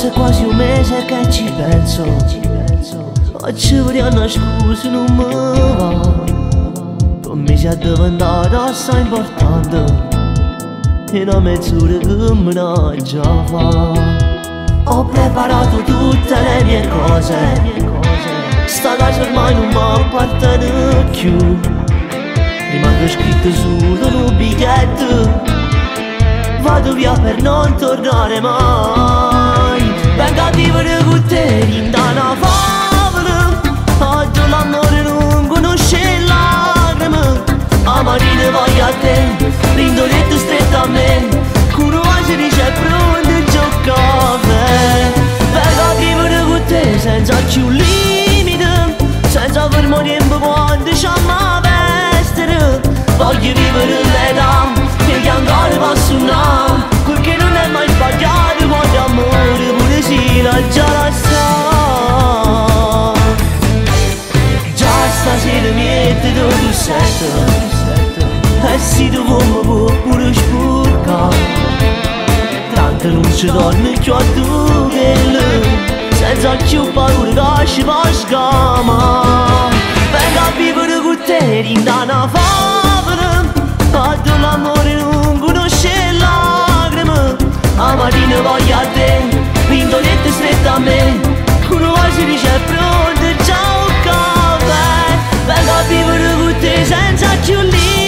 Forse quasi un mese che ci penso, oggi vorrei scusa non mi va. Per me si è diventata assai importante e una mezz'ora che me ne già fa. Ho preparato tutte le mie cose, sta casa ormai non mi appartiene più. Rimango scritto solo in un biglietto, vado via per non tornare mai. Vengo a vivere con te in una favola, oggi l'amore non conosce lacrime. A marina voglio a te, l'indoletta stretta a me, curiosa dice pronto a giocare. Vengo a vivere con te senza più limite, senza fermo tempo quando c'è ma vestire. Voglio vivere l'età che gli ancora posso no, perché non è mai sbagliato quando amore pure si la già la sa. Già stasera mi mette tu sento, e si tu come può pure sporcare. Tanto non ci dorme più a tu che lui, senza più paura che ci fa scamare. Vengo a vivere con te in una favola, oggi l'amore non conosce lacrime. A mattina voglio a te, l'indoletta stretta a me, uno quasi dice pronto, ciao caffè. Vengo a vivere con te senza più lì.